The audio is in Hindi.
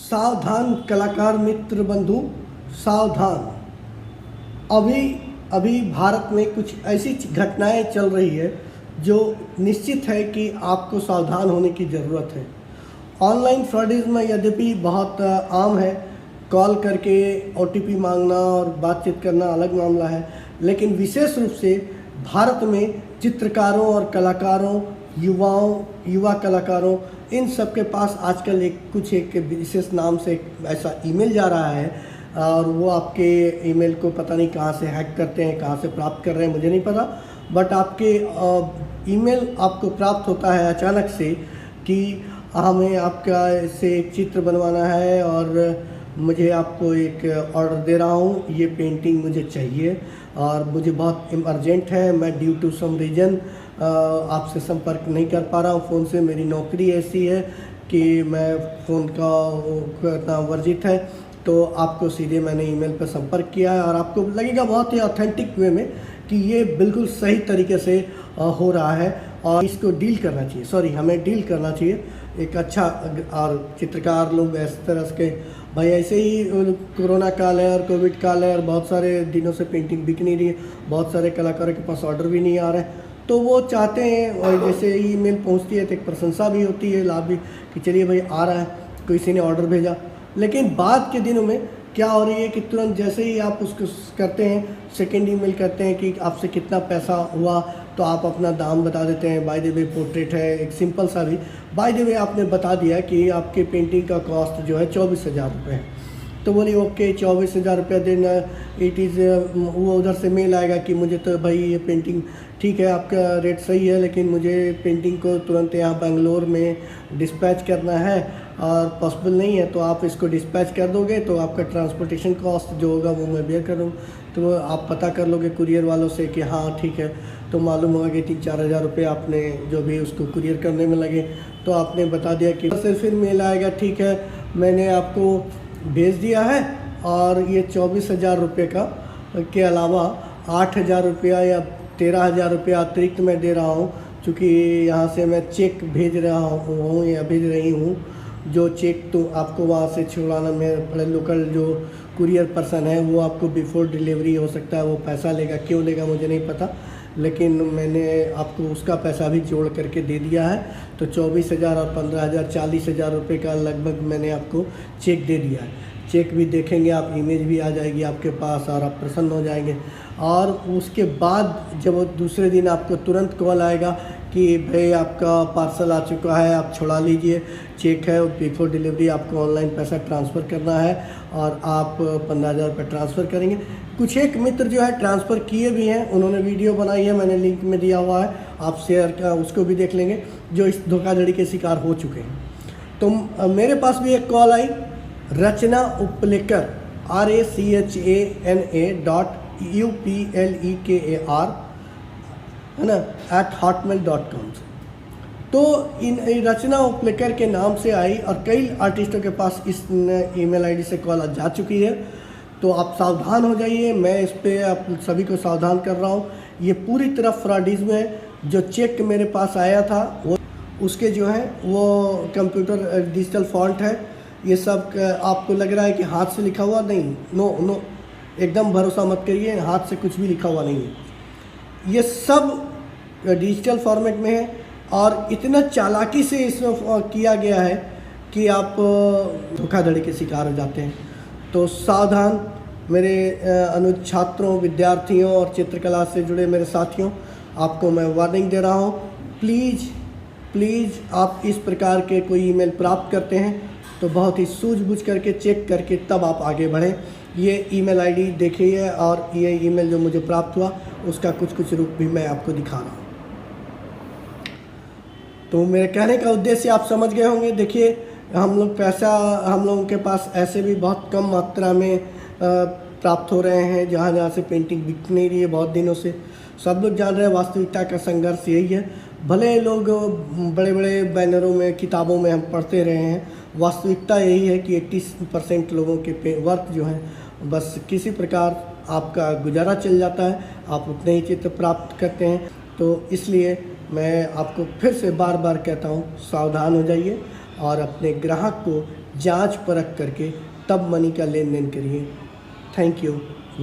सावधान कलाकार मित्र बंधु, सावधान। अभी अभी भारत में कुछ ऐसी घटनाएं चल रही है जो निश्चित है कि आपको सावधान होने की ज़रूरत है। ऑनलाइन फ्रॉडिज्म यद्यपि बहुत आम है, कॉल करके OTP मांगना और बातचीत करना अलग मामला है, लेकिन विशेष रूप से भारत में चित्रकारों और कलाकारों, युवा कलाकारों, इन सब के पास आजकल एक विशेष नाम से ऐसा ईमेल जा रहा है और वो आपके ईमेल को पता नहीं कहाँ से हैक करते हैं, कहाँ से प्राप्त कर रहे हैं, मुझे नहीं पता। बट आपके ईमेल आपको प्राप्त होता है अचानक से कि हमें आपका से एक चित्र बनवाना है और मुझे आपको एक ऑर्डर दे रहा हूँ, ये पेंटिंग मुझे चाहिए और मुझे बहुत अर्जेंट है, मैं ड्यू टू सम रीज़न आपसे संपर्क नहीं कर पा रहा हूँ फ़ोन से, मेरी नौकरी ऐसी है कि मैं फ़ोन का करना वर्जित है। तो आपको सीधे मैंने ईमेल पर संपर्क किया है और आपको लगेगा बहुत ही ऑथेंटिक वे में कि ये बिल्कुल सही तरीके से हो रहा है और इसको डील करना चाहिए, हमें डील करना चाहिए। एक अच्छा और चित्रकार लोग इस तरह के, भाई ऐसे ही कोरोना काल है और कोविड काल है और बहुत सारे दिनों से पेंटिंग बिक नहीं रही है, बहुत सारे कलाकारों के पास ऑर्डर भी नहीं आ रहे हैं, तो वो चाहते हैं और जैसे ईमेल पहुंचती है तो एक प्रशंसा भी होती है, लाभ भी कि चलिए भाई आ रहा है, किसी ने ऑर्डर भेजा। लेकिन बाद के दिनों में क्या हो रही है कि तुरंत जैसे ही आप उसको करते हैं, सेकेंड ईमेल करते हैं कि आपसे कितना पैसा हुआ, तो आप अपना दाम बता देते हैं। बाय द वे पोर्ट्रेट है, एक सिंपल सा भी बाय द वे आपने बता दिया कि आपके पेंटिंग का कॉस्ट जो है 24,000 रुपये है। तो बोली ओके 24,000 रुपया देना, इट इज़ वो उधर से मेल आएगा कि मुझे तो भाई ये पेंटिंग ठीक है, आपका रेट सही है, लेकिन मुझे पेंटिंग को तुरंत यहाँ बेंगलोर में डिस्पैच करना है और पॉसिबल नहीं है, तो आप इसको डिस्पैच कर दोगे तो आपका ट्रांसपोर्टेशन कॉस्ट जो होगा वो मैं बेयर करूँ। तो आप पता कर लोगे कुरियर वालों से कि हाँ ठीक है, तो मालूम होगा कि 3-4 हज़ार रुपये आपने जो भी उसको कुरियर करने में लगे, तो आपने बता दिया कि फिर मेल आएगा ठीक है मैंने आपको भेज दिया है और ये 24,000 रुपये का के अलावा 8,000 रुपया या 13,000 रुपया अतिरिक्त मैं दे रहा हूँ, क्योंकि यहाँ से मैं चेक भेज रहा हूँ या भेज रही हूँ, जो चेक तो आपको वहाँ से छुड़ाना, में बड़े लोकल जो कुरियर पर्सन है वो आपको बिफोर डिलीवरी हो सकता है वो पैसा लेगा, क्यों लेगा मुझे नहीं पता, लेकिन मैंने आपको उसका पैसा भी जोड़ करके दे दिया है। तो 24,000 और 15,000 40,000 रुपये का लगभग मैंने आपको चेक दे दिया है। चेक भी देखेंगे आप, इमेज भी आ जाएगी आपके पास और आप प्रसन्न हो जाएंगे। और उसके बाद जब दूसरे दिन आपको तुरंत कॉल आएगा कि भाई आपका पार्सल आ चुका है, आप छुड़ा लीजिए, चेक है, बिफोर डिलीवरी आपको ऑनलाइन पैसा ट्रांसफ़र करना है और आप 15,000 रुपये ट्रांसफ़र करेंगे। कुछ एक मित्र जो है ट्रांसफ़र किए भी हैं, उन्होंने वीडियो बनाई है, मैंने लिंक में दिया हुआ है, आप शेयर का उसको भी देख लेंगे, जो इस धोखाधड़ी के शिकार हो चुके हैं। तो मेरे पास भी एक कॉल आई, रचना उपलेकर RACHANA.UPLEKAR है ना @hotmail.com से। तो इन रचना उपलेकर के नाम से आई और कई आर्टिस्टों के पास इस ईमेल आईडी से कॉल जा चुकी है। तो आप सावधान हो जाइए, मैं इस पे आप सभी को सावधान कर रहा हूँ। ये पूरी तरह फ्रॉडिज्म है। जो चेक मेरे पास आया था वो उसके जो है वो कंप्यूटर डिजिटल फॉन्ट है, ये सब आपको लग रहा है कि हाथ से लिखा हुआ, नहीं, नो, एकदम भरोसा मत करिए, हाथ से कुछ भी लिखा हुआ नहीं है, ये सब डिजिटल फॉर्मेट में है और इतना चालाकी से इसमें किया गया है कि आप धोखाधड़ी के शिकार हो जाते हैं। तो सावधान मेरे छात्रों, विद्यार्थियों और चित्रकला से जुड़े मेरे साथियों, आपको मैं वार्निंग दे रहा हूँ, प्लीज़ आप इस प्रकार के कोई ईमेल प्राप्त करते हैं तो बहुत ही सूझबूझ करके चेक करके तब आप आगे बढ़ें। ये ईमेल आईडी देखिए और ये ईमेल जो मुझे प्राप्त हुआ उसका कुछ रूप भी मैं आपको दिखा रहा हूँ। तो मेरे कहने का उद्देश्य आप समझ गए होंगे। देखिए हम लोगों के पास ऐसे भी बहुत कम मात्रा में प्राप्त हो रहे हैं, जहाँ से पेंटिंग बिक नहीं रही है बहुत दिनों से। सब लोग जान रहे हैं वास्तविकता का संघर्ष यही है। भले लोग बड़े बड़े बैनरों में, किताबों में हम पढ़ते रहे हैं, वास्तविकता यही है कि 80% लोगों के वर्क जो है बस किसी प्रकार आपका गुजारा चल जाता है, आप उतने ही चित्र प्राप्त करते हैं। तो इसलिए मैं आपको फिर से बार बार कहता हूँ, सावधान हो जाइए और अपने ग्राहक को जांच परख करके तब मनी का लेन देन करिए। Thank you.